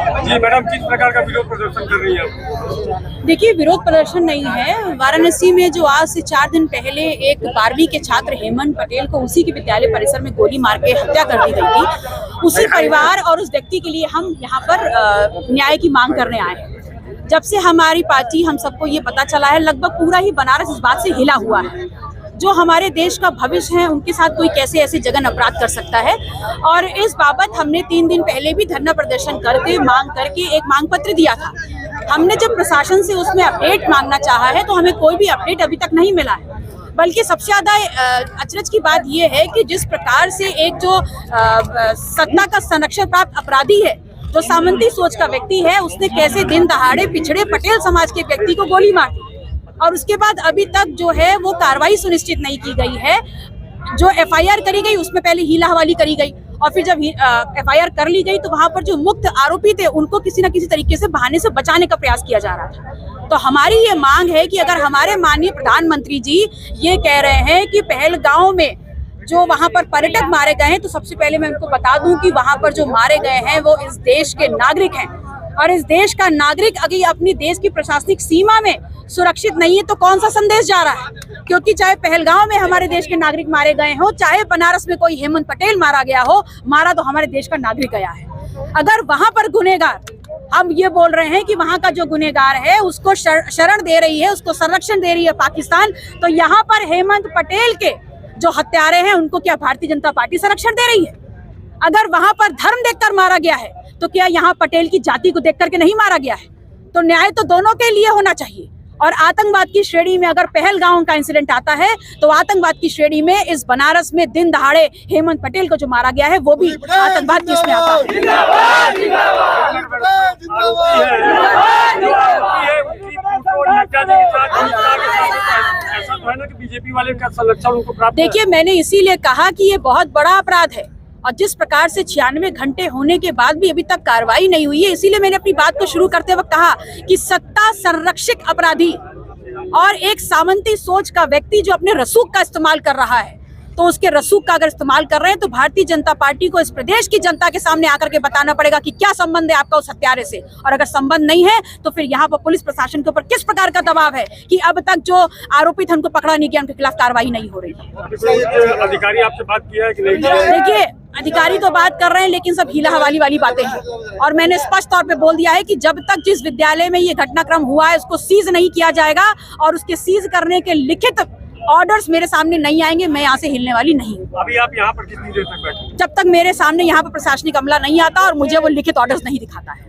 जी madam, किस प्रकार का विरोध प्रदर्शन कर रही है? देखिए, विरोध प्रदर्शन नहीं है। वाराणसी में जो आज से 4 दिन पहले एक 12वीं के छात्र हेमंत पटेल को उसी के विद्यालय परिसर में गोली मार के हत्या कर दी गई थी, उसी परिवार और उस व्यक्ति के लिए हम यहाँ पर न्याय की मांग करने आए हैं। जब से हमारी पार्टी, हम सबको ये पता चला है, लगभग पूरा ही बनारस इस बात से हिला हुआ है। जो हमारे देश का भविष्य है, उनके साथ कोई कैसे ऐसे जघन्य अपराध कर सकता है। और इस बाबत हमने 3 दिन पहले भी धरना प्रदर्शन करके मांग करके एक मांग पत्र दिया था। हमने जब प्रशासन से उसमें अपडेट मांगना चाहा है तो हमें कोई भी अपडेट अभी तक नहीं मिला है। बल्कि सबसे ज्यादा अचरज की बात यह है कि जिस प्रकार से एक जो सत्ता का संरक्षण प्राप्त अपराधी है, जो सामंती सोच का व्यक्ति है, उसने कैसे दिन दहाड़े पिछड़े पटेल समाज के व्यक्ति को गोली मार दी और उसके बाद अभी तक जो है वो कार्रवाई सुनिश्चित नहीं की गई है। जो एफआईआर करी गई उसमें पहले हीला हवाली करी गई और फिर जब एफआईआर कर ली गई तो वहां पर जो मुक्त आरोपी थे उनको किसी न किसी तरीके से बहाने से बचाने का प्रयास किया जा रहा था। तो हमारी ये मांग है कि अगर हमारे माननीय प्रधानमंत्री जी ये कह रहे हैं कि पहलगांव में जो वहां पर पर्यटक मारे गए हैं, तो सबसे पहले मैं उनको बता दूं कि वहां पर जो मारे गए हैं वो इस देश के नागरिक हैं। और इस देश का नागरिक अगर अपनी देश की प्रशासनिक सीमा में सुरक्षित नहीं है तो कौन सा संदेश जा रहा है? क्योंकि चाहे पहलगांव में हमारे देश के नागरिक मारे गए हो, चाहे बनारस में कोई हेमंत पटेल मारा गया हो, मारा तो हमारे देश का नागरिक गया है। अगर वहां पर गुनहगार, हम ये बोल रहे हैं कि वहां का जो गुनहगार है उसको शरण दे रही है, उसको संरक्षण दे रही है पाकिस्तान, तो यहाँ पर हेमंत पटेल के जो हत्यारे हैं उनको क्या भारतीय जनता पार्टी संरक्षण दे रही है? अगर वहां पर धर्म देखकर मारा गया है तो क्या यहाँ पटेल की जाति को देख करके नहीं मारा गया है? तो न्याय तो दोनों के लिए होना चाहिए। और आतंकवाद की श्रेणी में अगर पहलगांव का इंसिडेंट आता है तो आतंकवाद की श्रेणी में इस बनारस में दिन दहाड़े हेमंत पटेल को जो मारा गया है वो भी आतंकवाद की इसमें आता है। देखिए, मैंने इसीलिए कहा कि ये बहुत बड़ा अपराध है और जिस प्रकार से 96 घंटे होने के बाद भी अभी तक कार्रवाई नहीं हुई है, इसीलिए मैंने अपनी बात को शुरू करते वक्त कहा कि सत्ता संरक्षक अपराधी और एक सामंती सोच का व्यक्ति जो अपने रसूख का इस्तेमाल कर रहा है, तो उसके रसूख का अगर इस्तेमाल कर रहे हैं तो भारतीय जनता पार्टी को इस प्रदेश की जनता के सामने आकर के बताना पड़ेगा कि क्या संबंध है आपका उस हत्यारे से। और अगर संबंध नहीं है तो फिर यहाँ पर पुलिस प्रशासन के ऊपर किस प्रकार का दबाव है कि अब तक जो आरोपी थे उनको पकड़ा नहीं गया, उनके खिलाफ कार्रवाई नहीं हो रही है। अधिकारी आपसे बात किया है कि नहीं? देखिए, अधिकारी तो बात कर रहे हैं लेकिन सब हीला हवाली वाली बातें हैं। और मैंने स्पष्ट तौर पे बोल दिया है कि जब तक जिस विद्यालय में ये घटनाक्रम हुआ है उसको सीज नहीं किया जाएगा और उसके सीज करने के लिखित ऑर्डर्स मेरे सामने नहीं आएंगे, मैं यहाँ से हिलने वाली नहीं हूँ। अभी आप यहाँ पर कितनी देर तक बैठे? जब तक मेरे सामने यहाँ पर प्रशासनिक अमला नहीं आता और मुझे वो लिखित ऑर्डर्स नहीं दिखाता है।